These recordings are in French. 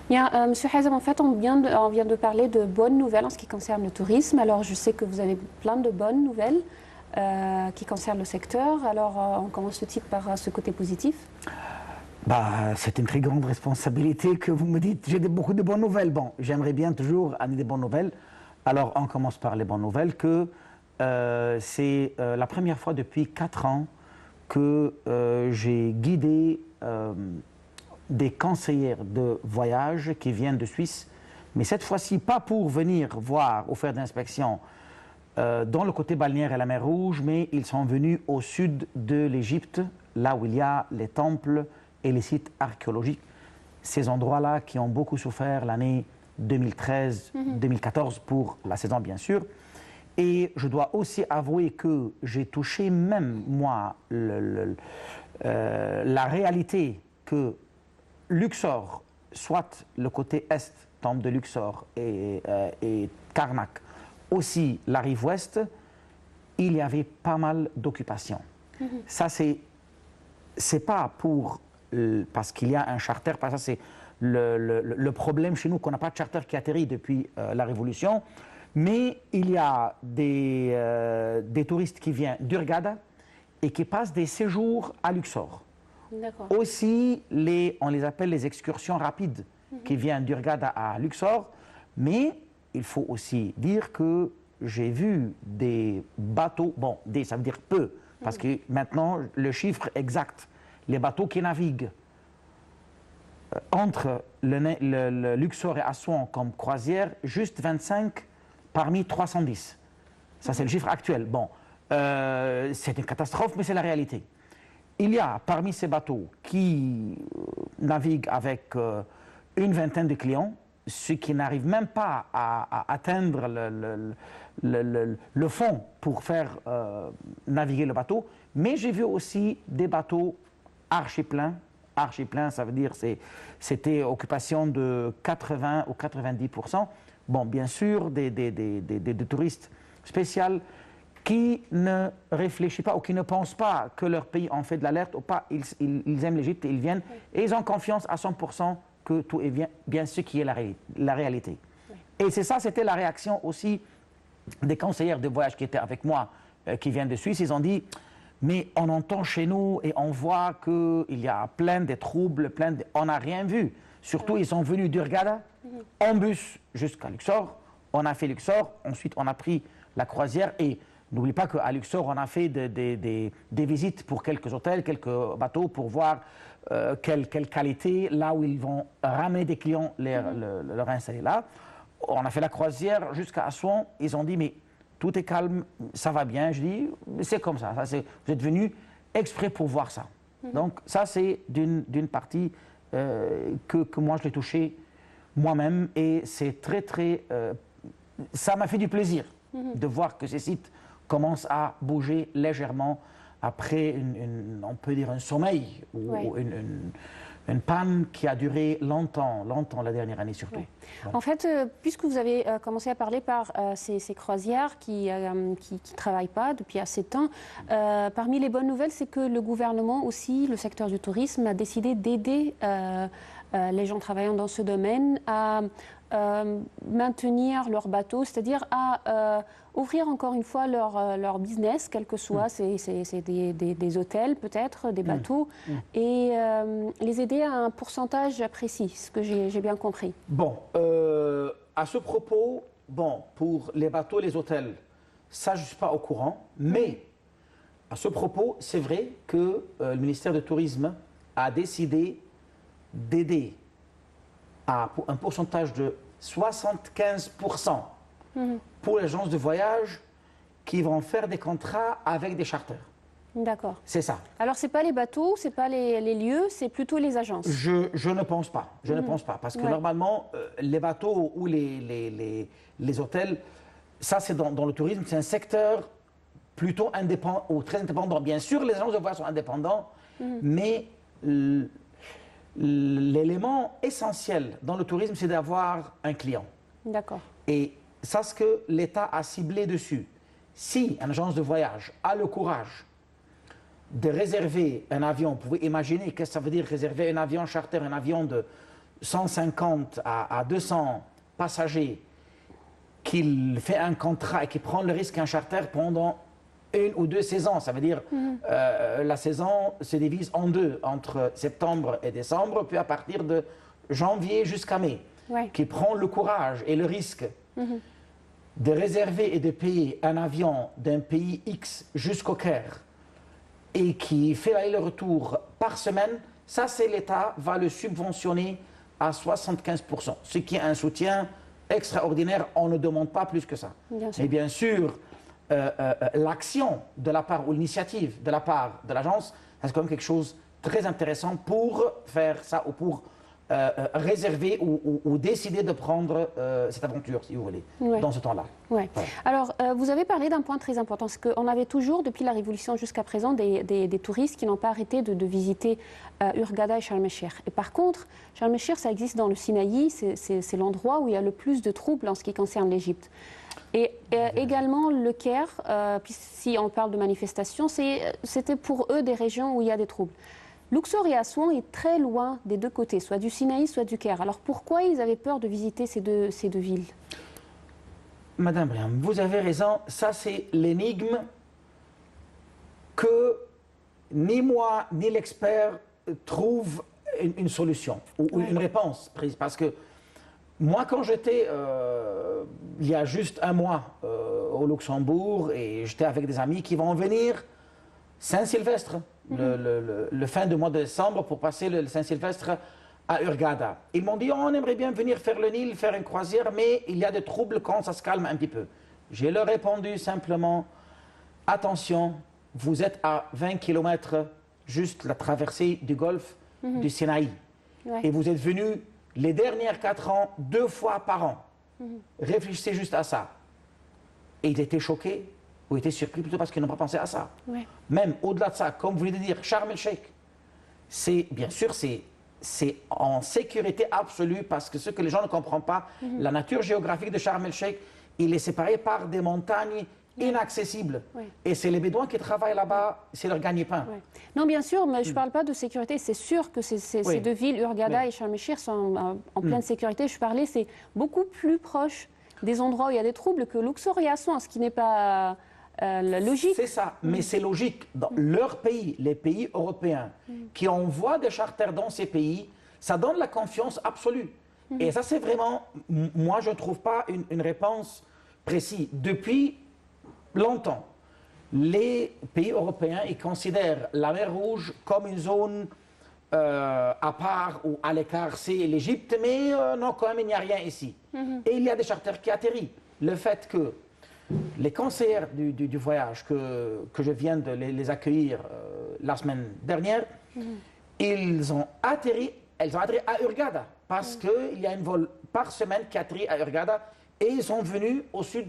Bien, Monsieur Hazem, en fait, on vient de parler de bonnes nouvelles en ce qui concerne le tourisme. Alors, je sais que vous avez plein de bonnes nouvelles qui concernent le secteur. Alors, on commence le titre par ce côté positif. Bah, c'est une très grande responsabilité que vous me dites. J'ai beaucoup de bonnes nouvelles. Bon, j'aimerais bien toujours amener des bonnes nouvelles. Alors, on commence par les bonnes nouvelles que c'est la première fois depuis 4 ans que j'ai guidé des conseillères de voyage qui viennent de Suisse, mais cette fois-ci pas pour venir voir ou faire d'inspection dans le côté balnéaire et la mer Rouge, mais ils sont venus au sud de l'Égypte, là où il y a les temples et les sites archéologiques. Ces endroits-là qui ont beaucoup souffert l'année 2013-2014 pour la saison bien sûr. Et je dois aussi avouer que j'ai touché même moi la réalité que Luxor, soit le côté est, temple de Luxor et Karnak, aussi la rive ouest, il y avait pas mal d'occupations. Ça, c'est pas pour parce qu'il y a un charter, parce que ça c'est le problème chez nous qu'on n'a pas de charter qui atterrit depuis la Révolution, mais il y a des touristes qui viennent d'Hurghada et qui passent des séjours à Luxor. Aussi, on les appelle les excursions rapides qui viennent d'Hurghada à Luxor, mais il faut aussi dire que j'ai vu des bateaux, bon, ça veut dire peu, parce que maintenant, le chiffre exact, les bateaux qui naviguent entre le Luxor et Assouan comme croisière, juste 25 parmi 310. Ça, c'est le chiffre actuel. Bon, c'est une catastrophe, mais c'est la réalité. Il y a parmi ces bateaux qui naviguent avec une vingtaine de clients, ceux qui n'arrivent même pas à atteindre le fond pour faire naviguer le bateau. Mais j'ai vu aussi des bateaux archi-pleins. Archi-pleins, ça veut dire c'était occupation de 80 ou 90%. Bon, bien sûr, des touristes spéciaux qui ne réfléchissent pas ou qui ne pensent pas que leur pays en fait de l'alerte ou pas. Ils aiment l'Égypte, ils viennent et ils ont confiance à 100% que tout est bien ce qui est la réalité. Et c'est ça, c'était la réaction aussi des conseillères de voyage qui étaient avec moi, qui viennent de Suisse. Ils ont dit, mais on entend chez nous et on voit qu'il y a plein de troubles, on n'a rien vu. Surtout, ils sont venus d'Hurghada en bus jusqu'à Luxor. On a fait Luxor, ensuite on a pris la croisière et n'oublie pas qu'à Luxor, on a fait des visites pour quelques hôtels, quelques bateaux pour voir quelle qualité, là où ils vont ramener des clients, leur installer là. On a fait la croisière jusqu'à Assouan. Ils ont dit, mais tout est calme, ça va bien. Je dis, c'est comme ça. Vous êtes venus exprès pour voir ça. Donc ça, c'est d'une partie que moi, je l'ai touché moi-même. Et c'est très... ça m'a fait du plaisir de voir que ces sites commence à bouger légèrement après, on peut dire, un sommeil ou une panne qui a duré longtemps la dernière année surtout. En fait, puisque vous avez commencé à parler par ces croisières qui ne travaillent pas depuis assez de temps, parmi les bonnes nouvelles, c'est que le gouvernement aussi, le secteur du tourisme, a décidé d'aider les gens travaillant dans ce domaine à maintenir leur bateau, c'est-à-dire à ouvrir encore une fois leur business, quel que soit, c'est des hôtels peut-être, des bateaux, et les aider à un pourcentage précis, ce que j'ai bien compris. Bon, à ce propos, bon, pour les bateaux, les hôtels, ça je ne suis pas au courant, mais à ce propos, c'est vrai que le ministère du Tourisme a décidé d'aider à un pourcentage de 75% pour les agences de voyage qui vont faire des contrats avec des charters. D'accord. C'est ça. Alors, ce n'est pas les bateaux, ce n'est pas les lieux, c'est plutôt les agences. Je ne pense pas. Je ne pense pas. Parce que normalement, les bateaux ou les hôtels, ça c'est dans le tourisme, c'est un secteur plutôt indépendant ou très indépendant. Bien sûr, les agences de voyage sont indépendants, mais l'élément essentiel dans le tourisme, c'est d'avoir un client. D'accord. Et ça, ce que l'État a ciblé dessus. Si une agence de voyage a le courage de réserver un avion, vous pouvez imaginer qu'est-ce que ça veut dire réserver un avion charter, un avion 150 à 200 passagers, qu'il fait un contrat et qu'il prend le risque un charter pendant 1 ou 2 saisons. Ça veut dire la saison se divise en 2, entre septembre et décembre, puis à partir de janvier jusqu'à mai. Ouais. Qui prend le courage et le risque de réserver et de payer un avion d'un pays X jusqu'au Caire et qui fait l'aller-retour par semaine, ça c'est l'État va le subventionner à 75%, ce qui est un soutien extraordinaire, on ne demande pas plus que ça. Et bien sûr, l'action de la part, ou l'initiative de la part de l'agence, c'est quand même quelque chose de très intéressant pour faire ça, ou pour réserver ou décider de prendre cette aventure, si vous voulez, dans ce temps-là. Ouais. Ouais. Alors, vous avez parlé d'un point très important, c'est qu'on avait toujours, depuis la Révolution jusqu'à présent, des touristes qui n'ont pas arrêté de visiter Hurghada et Sharm el-Sheikh. Et par contre, Sharm el-Sheikh, ça existe dans le Sinaï, c'est l'endroit où il y a le plus de troubles en ce qui concerne l'Égypte. Et également le Caire, si on parle de manifestations, c'était pour eux des régions où il y a des troubles. Luxor et Assouan est très loin des deux côtés, soit du Sinaï, soit du Caire. Alors pourquoi ils avaient peur de visiter ces deux villes? Madame Briam, vous avez raison, ça c'est l'énigme que ni moi ni l'expert trouvent une solution ou une réponse prise. Parce que moi quand j'étais, il y a juste un mois au Luxembourg, et j'étais avec des amis qui vont venir Saint-Sylvestre, le fin du mois de décembre, pour passer le Saint-Sylvestre à Hurghada. Ils m'ont dit, on aimerait bien venir faire le Nil, faire une croisière, mais il y a des troubles quand ça se calme un petit peu. J'ai leur répondu simplement, attention, vous êtes à 20 km, juste la traversée du golfe du Sinaï. Et vous êtes venus les dernières 4 ans, 2 fois par an. Réfléchissez juste à ça. Et ils étaient choqués, ou étaient surpris plutôt parce qu'ils n'ont pas pensé à ça. Même au-delà de ça, comme vous venez de dire, Sharm el-Sheikh, c'est bien sûr, c'est en sécurité absolue, parce que ce que les gens ne comprennent pas, la nature géographique de Sharm el-Sheikh, il est séparé par des montagnes inaccessibles. Et c'est les Bédouins qui travaillent là-bas, c'est leur gagne-pain. Non, bien sûr, mais je ne parle pas de sécurité. C'est sûr que ces deux villes, Hurghada et Sharm el-Sheikh, sont en pleine sécurité. Je parlais, c'est beaucoup plus proche des endroits où il y a des troubles que Luxor et Assouan, ce qui n'est pas logique. C'est ça, mais c'est logique. Dans leur pays, les pays européens, qui envoient des charters dans ces pays, ça donne la confiance absolue. Et ça, c'est vraiment, moi, je ne trouve pas une réponse précise. Depuis longtemps, les pays européens, ils considèrent la mer Rouge comme une zone à part ou à l'écart, c'est l'Égypte, mais non, quand même, il n'y a rien ici. Et il y a des charters qui atterrissent. Le fait que les conseillères du voyage, que je viens de les accueillir la semaine dernière, elles ont atterri à Hurghada, parce qu'il y a un vol par semaine qui atterrit à Hurghada, et ils sont venus au sud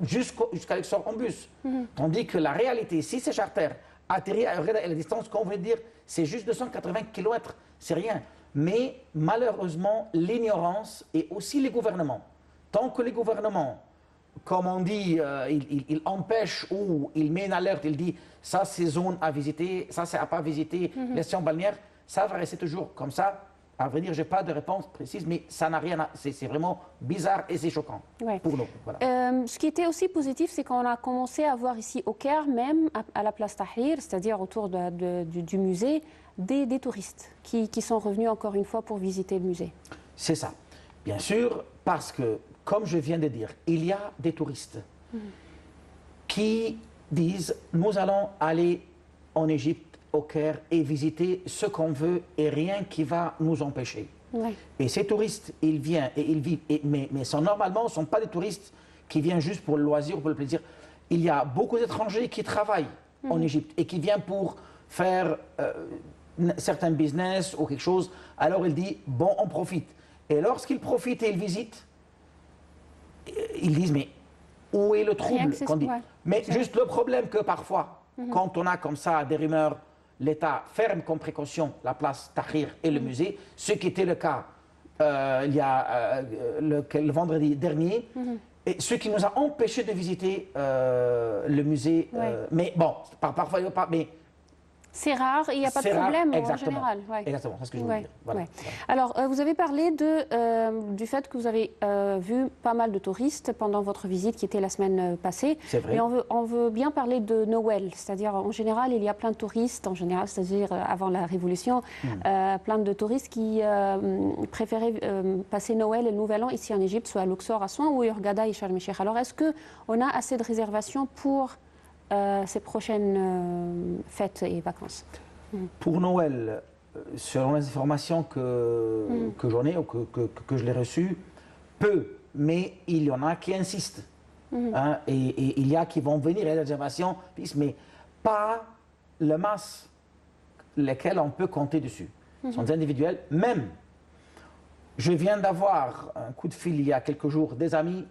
jusqu'à Luxor en bus. Tandis que la réalité, si ces charters atterrissent à Hurghada, et la distance, comme vous venez de dire, c'est juste 280 km, c'est rien. Mais malheureusement, l'ignorance et aussi les gouvernements, tant que les gouvernements, comme on dit, il empêche ou il met une alerte, il dit ça c'est zone à visiter, ça c'est à pas visiter, les stations balnéaires, ça va rester toujours comme ça. À vrai dire, je n'ai pas de réponse précise, mais ça n'a rien à... C'est vraiment bizarre et c'est choquant pour nous. Voilà. Ce qui était aussi positif, c'est qu'on a commencé à voir ici au Caire, même à la place Tahrir, c'est-à-dire autour du musée, des touristes qui sont revenus encore une fois pour visiter le musée. C'est ça. Bien sûr, parce que, comme je viens de dire, il y a des touristes qui disent « nous allons aller en Égypte, au Caire, et visiter ce qu'on veut et rien qui va nous empêcher ». Et ces touristes, ils viennent et ils vivent, mais normalement, ce ne sont pas des touristes qui viennent juste pour le loisir ou pour le plaisir. Il y a beaucoup d'étrangers qui travaillent en Égypte et qui viennent pour faire certains business ou quelque chose. Alors il dit « bon, on profite ». Et lorsqu'ils profitent et ils visitent, ils disent, mais où est le trouble qu'on dit? Mais juste le problème que parfois, quand on a comme ça des rumeurs, l'État ferme comme précaution la place Tahrir et le musée, ce qui était le cas il y a le vendredi dernier, et ce qui nous a empêché de visiter le musée. Mais bon, parfois, mais C'est rare et il n'y a pas de C'est rare, problème en exactement. général. Ouais. Exactement, c'est ce que je voulais dire. Voilà. Ouais. Alors, vous avez parlé du fait que vous avez vu pas mal de touristes pendant votre visite qui était la semaine passée. C'est vrai. Mais on veut bien parler de Noël. C'est-à-dire, en général, il y a plein de touristes, en général, c'est-à-dire avant la Révolution, plein de touristes qui préféraient passer Noël et le Nouvel An ici en Égypte, soit à Luxor, Assouan ou Hurghada et Sharm el-Sheikh. Alors, est-ce qu'on a assez de réservations pour ces prochaines fêtes et vacances? Pour Noël, selon les informations que j'en ai ou que je l'ai reçues, peu, mais il y en a qui insistent. Hein, et il y a qui vont venir à la réservation, mais pas la masse lesquelles on peut compter dessus. Ce sont des individuels. Même, je viens d'avoir un coup de fil il y a quelques jours des amis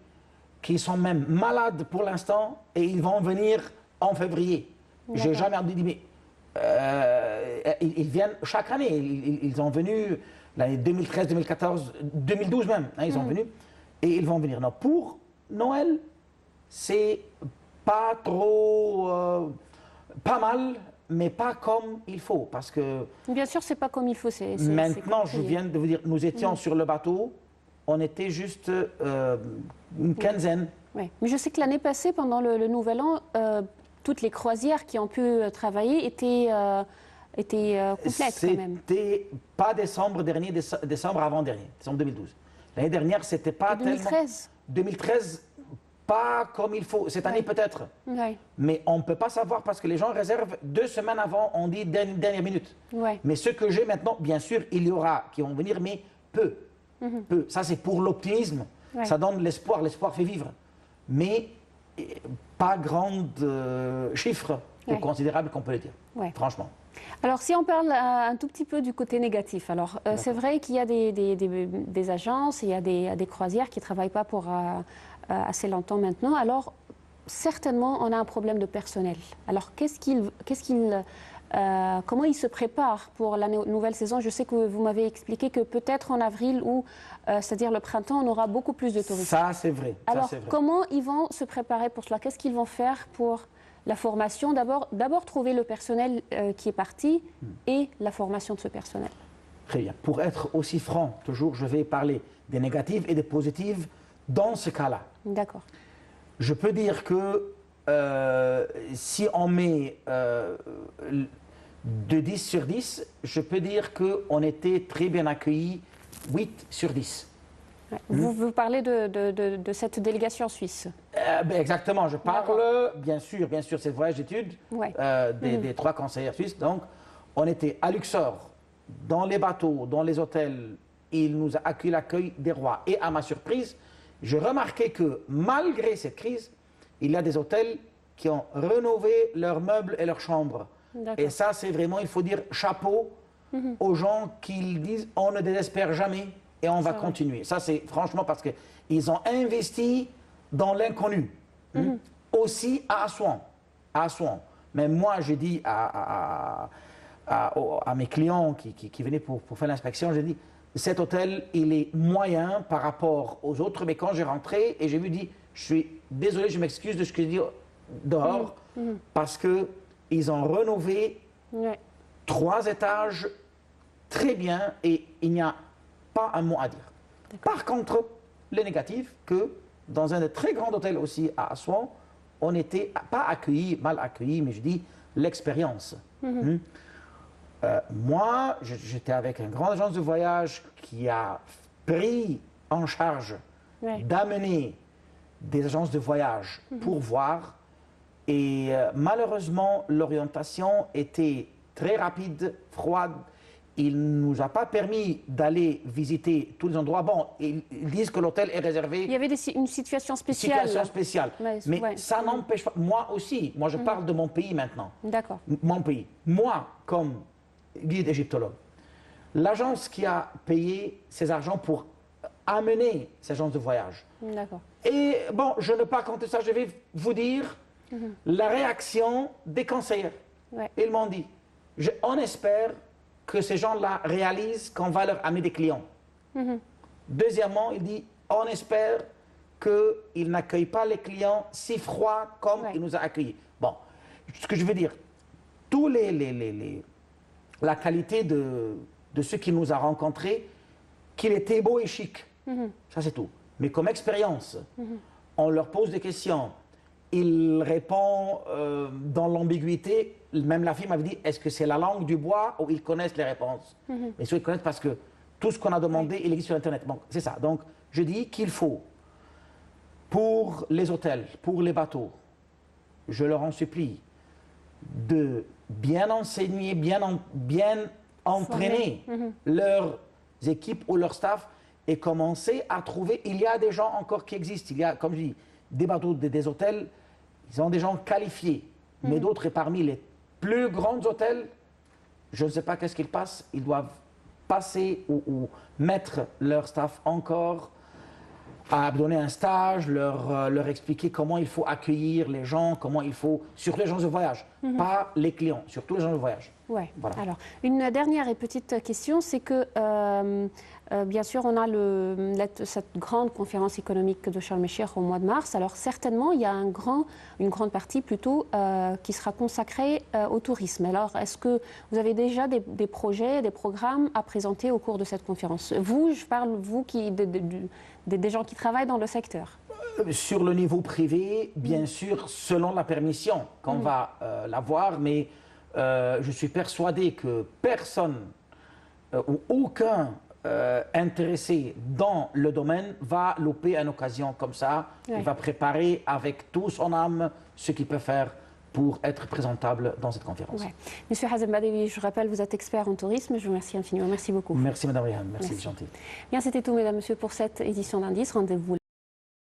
qui sont même malades pour l'instant et ils vont venir en février. J'ai jamais dit, mais ils viennent chaque année. Ils ont venu l'année 2013, 2014, 2012 même. Hein, ils sont venus et ils vont venir. Non, pour Noël, c'est pas trop, pas mal, mais pas comme il faut, parce que bien sûr, c'est pas comme il faut. maintenant, je viens de vous dire, nous étions sur le bateau, on était juste une quinzaine. Ouais. Mais je sais que l'année passée, pendant le Nouvel An, toutes les croisières qui ont pu travailler étaient complètes quand même. C'était pas décembre dernier, décembre avant-dernier, décembre 2012. L'année dernière, c'était pas 2013. tellement... 2013, pas comme il faut. Cette année, peut-être. Ouais. Mais on ne peut pas savoir parce que les gens réservent 2 semaines avant, on dit dernière minute. Ouais. Mais ce que j'ai maintenant, bien sûr, il y aura qui vont venir, mais peu. Peu. Ça, c'est pour l'optimisme. Ouais. Ça donne l'espoir. L'espoir fait vivre. Mais pas grand chiffre considérable qu'on peut le dire. Ouais. Franchement. Alors, si on parle un tout petit peu du côté négatif, alors c'est vrai qu'il y a des agences, il y a des croisières qui ne travaillent pas pour assez longtemps maintenant. Alors, certainement, on a un problème de personnel. Alors, comment ils se préparent pour la nouvelle saison? Je sais que vous m'avez expliqué que peut-être en avril ou, c'est-à-dire le printemps, on aura beaucoup plus de touristes. Ça, c'est vrai. Alors, comment ils vont se préparer pour cela? Qu'est-ce qu'ils vont faire pour la formation? D'abord trouver le personnel qui est parti et la formation de ce personnel. Très bien. Pour être aussi franc, toujours, je vais parler des négatives et des positives dans ce cas-là. D'accord. Je peux dire que si on met de 10 sur 10, je peux dire qu'on était très bien accueillis, 8 sur 10. Ouais. Vous parlez de cette délégation suisse. Exactement, je parle, bien sûr, c'est le voyage d'études des 3 conseillers suisses. Donc, on était à Luxor, dans les bateaux, dans les hôtels. Il nous a accueilli l'accueil des rois. Et à ma surprise, je remarquais que malgré cette crise, il y a des hôtels qui ont rénové leurs meubles et leurs chambres. Et ça, c'est vraiment, il faut dire chapeau aux gens qui disent on ne désespère jamais et on va continuer. Ça, c'est franchement parce qu'ils ont investi dans l'inconnu. Aussi à Assouan. Mais moi, je dis à mes clients qui venaient pour faire l'inspection, j'ai dit cet hôtel, il est moyen par rapport aux autres. Mais quand j'ai rentré et j'ai vu, dit je suis désolé, je m'excuse de ce que j'ai dit dehors, parce qu'ils ont rénové 3 étages très bien et il n'y a pas un mot à dire. Par contre, le négatif, que dans un très grand hôtel aussi à Assouan, on n'était pas accueillis, mal accueillis, mais je dis l'expérience. Moi, j'étais avec une grande agence de voyage qui a pris en charge d'amener des agences de voyage pour voir. Et malheureusement, l'orientation était très rapide, froide. Il ne nous a pas permis d'aller visiter tous les endroits. Bon, ils disent que l'hôtel est réservé. Il y avait une situation spéciale. Mais ça n'empêche pas. Moi aussi, je parle de mon pays maintenant. D'accord. Mon pays. Moi, comme guide égyptologue, l'agence qui a payé ses argents pour amener ces agences de voyage. D'accord. Et bon, je ne vais pas compter ça, je vais vous dire la réaction des conseillers. Ils m'ont dit, on espère que ces gens-là réalisent qu'on va leur amener des clients. Deuxièmement, il dit, on espère qu'ils n'accueillent pas les clients si froids comme il nous a accueillis. Bon, ce que je veux dire, tous la qualité de ce qu'il nous a rencontrés, qu'il était beau et chic. Ça, c'est tout. Mais comme expérience, on leur pose des questions. Il répond dans l'ambiguïté. Même la fille m'avait dit, est-ce que c'est la langue du bois ou ils connaissent les réponses? Mais ils connaissent parce que tout ce qu'on a demandé, il existe sur Internet. Donc, c'est ça. Donc, je dis qu'il faut, pour les hôtels, pour les bateaux, je leur en supplie, de bien enseigner, bien entraîner leurs équipes ou leur staff et commencer à trouver. Il y a des gens encore qui existent. Il y a, comme je dis, des bateaux, des hôtels, ils ont des gens qualifiés. Mais d'autres, et parmi les plus grands hôtels, je ne sais pas qu'est-ce qu'ils passent. Ils doivent passer ou mettre leur staff encore à donner un stage, leur expliquer comment il faut accueillir les gens, comment il faut, surtout les gens de voyage, pas les clients, surtout les gens de voyage. Ouais. Voilà. Alors, une dernière et petite question, c'est que, bien sûr, on a cette grande conférence économique de Sharm el-Sheikh au mois de mars. Alors, certainement, il y a une grande partie plutôt qui sera consacrée au tourisme. Alors, est-ce que vous avez déjà des projets, des programmes à présenter au cours de cette conférence? Vous, je parle, vous, des gens qui travaillent dans le secteur. Sur le niveau privé, bien sûr, selon la permission qu'on va l'avoir, mais je suis persuadé que personne ou aucun intéressé dans le domaine va louper une occasion comme ça. Il va préparer avec tout son âme ce qu'il peut faire pour être présentable dans cette conférence. Monsieur Hazem Badewi, je rappelle, vous êtes expert en tourisme. Je vous remercie infiniment. Merci beaucoup. Merci Madame Rihan, merci, c'est gentil. Bien, c'était tout, Mesdames, Messieurs, pour cette édition d'Indice. Rendez-vous